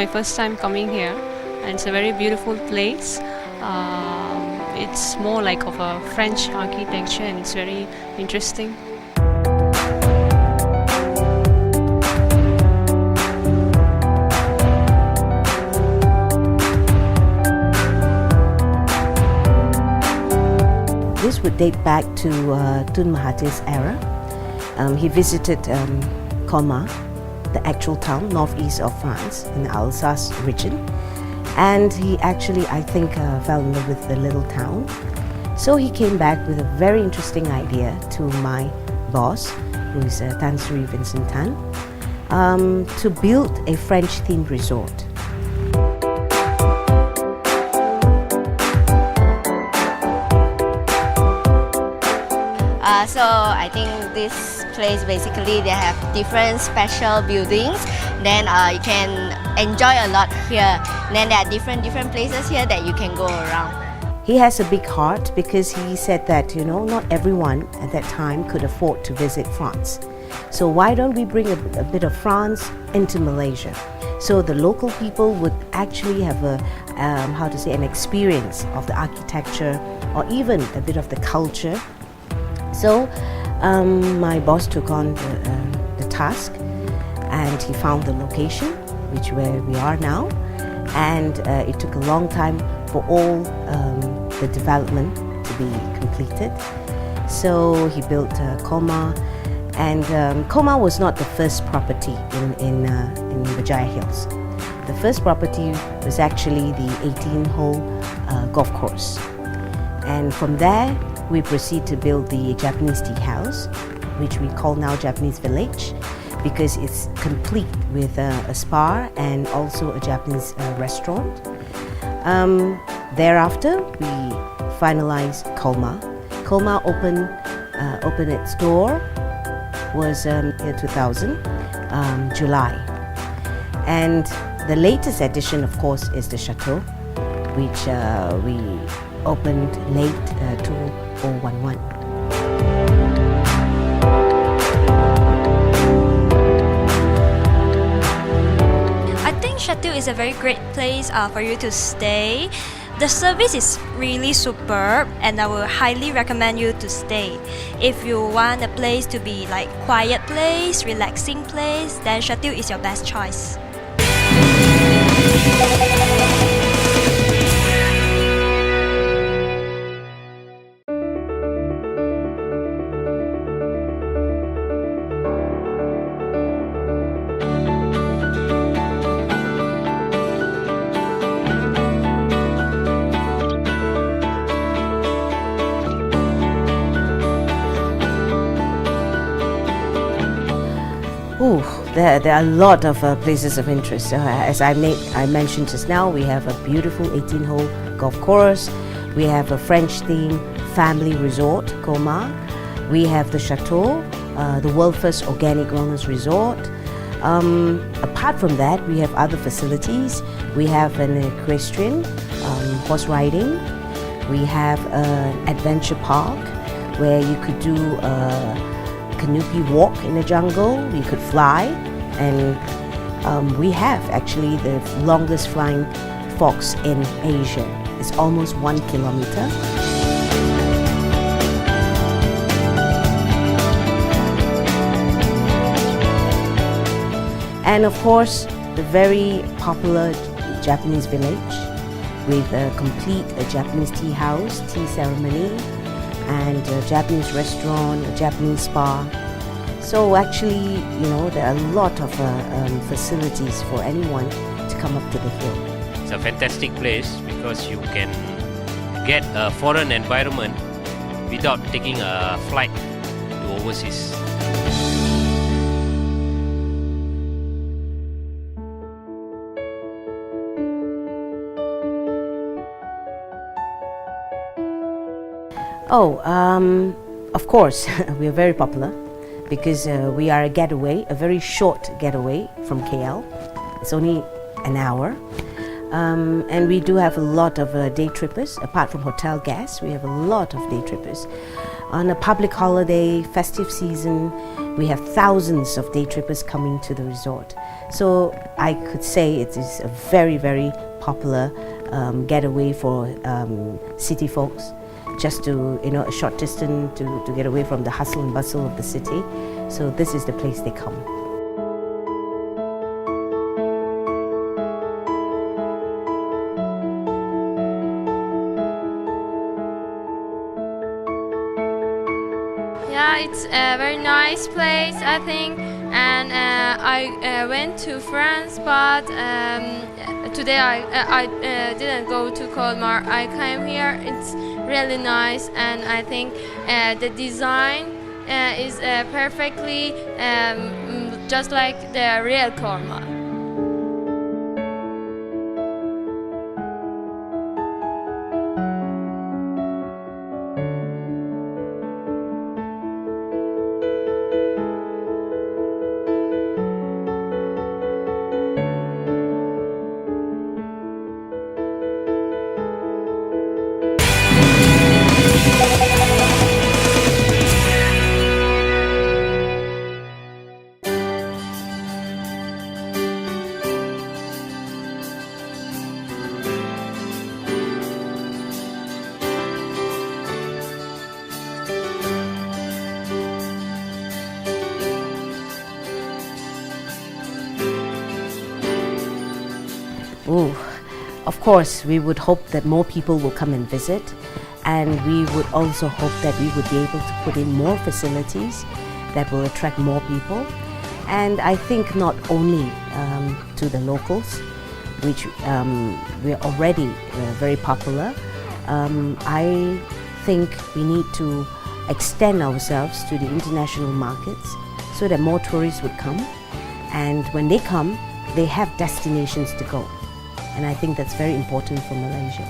first time coming here, and it's a very beautiful place. It's more like of a French architecture, and it's very interesting. This would date back to Tun Mahathir's era. He visited Colmar, the actual town northeast of France in the Alsace region, and he actually, I think, fell in love with the little town. So he came back with a very interesting idea to my boss, who is Tan Sri Vincent Tan, to build a French-themed resort. So I think this place basically they have different special buildings. Then you can enjoy a lot here. Then there are different places here that you can go around. He has a big heart because he said that, you know, not everyone at that time could afford to visit France. So why don't we bring a bit of France into Malaysia? So the local people would actually have a, an experience of the architecture or even a bit of the culture. So my boss took on the task, and he found the location, where we are now, and it took a long time for all the development to be completed. So he built Colmar, and Colmar was not the first property in Berjaya Hills. The first property was actually the 18-hole golf course, and from there we proceed to build the Japanese tea house, which we call now Japanese Village, because it's complete with a spa and also a Japanese restaurant. Thereafter, we finalized Colmar. Colmar opened its door was year 2000, July. And the latest addition, of course, is the Chateau, which we opened late 2011. I think Chateau is a very great place for you to stay. The service is really superb, and I will highly recommend you to stay. If you want a place to be like quiet place, relaxing place, then Chateau is your best choice. There are a lot of places of interest. As I mentioned just now, we have a beautiful 18-hole golf course. We have a French-themed family resort, Colmar. We have the Chateau, the world first organic wellness resort. Apart from that, we have other facilities. We have an equestrian, horse riding. We have an adventure park where you could do canopy walk in the jungle, you could fly, and we have actually the longest flying fox in Asia. It's almost 1 kilometer. And of course, the very popular Japanese village with a complete Japanese tea house, tea ceremony, and a Japanese restaurant, a Japanese spa. So actually, you know, there are a lot of facilities for anyone to come up to the hill. It's a fantastic place because you can get a foreign environment without taking a flight to overseas. Of course, we are very popular because we are a very short getaway from KL. It's only an hour. And we do have a lot of day trippers. Apart from hotel guests, we have a lot of day trippers. On a public holiday, festive season, we have thousands of day trippers coming to the resort. So I could say it is a very, very popular getaway for city folks, just to, a short distance to get away from the hustle and bustle of the city. So this is the place they come. Yeah, it's a very nice place, I think, and I went to France, but today I didn't go to Colmar. I came here. It's really nice, and I think the design is perfectly just like the real Colmar. Oh, of course, we would hope that more people will come and visit, and we would also hope that we would be able to put in more facilities that will attract more people. And I think not only to the locals, which we're already very popular. I think we need to extend ourselves to the international markets so that more tourists would come. And when they come, they have destinations to go. And I think that's very important for Malaysia.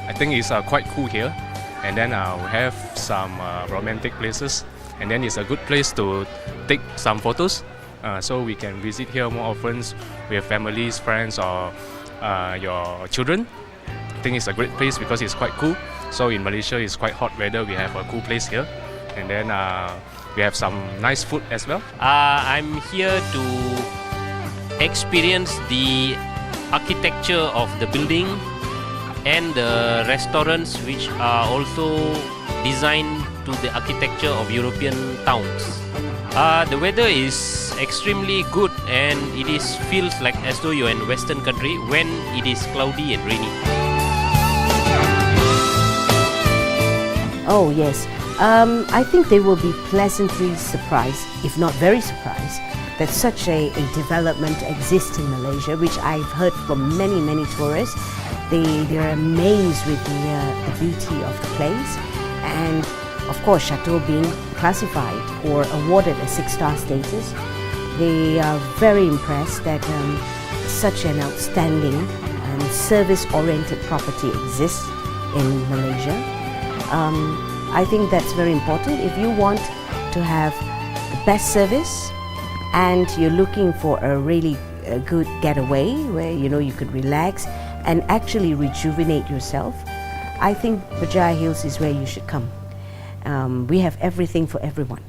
I think it's quite cool here, and then we have some romantic places, and then it's a good place to take some photos, so we can visit here more often with families, friends, or your children. I think it's a great place because it's quite cool. So in Malaysia, it's quite hot weather. We have a cool place here, and then we have some nice food as well. I'm here to experience the architecture of the building and the restaurants, which are also designed to the architecture of European towns. The weather is extremely good, and it feels like as though you're in Western country when it is cloudy and rainy. Oh yes, I think they will be pleasantly surprised, if not very surprised, that such a development exists in Malaysia, which I've heard from many tourists. They're amazed with the beauty of the place, and of course Chateau being classified or awarded a 6-star status, they are very impressed that such an outstanding and service-oriented property exists in Malaysia. I think that's very important. If you want to have the best service, and you're looking for a really good getaway where you could relax and actually rejuvenate yourself, I think Berjaya Hills is where you should come. We have everything for everyone.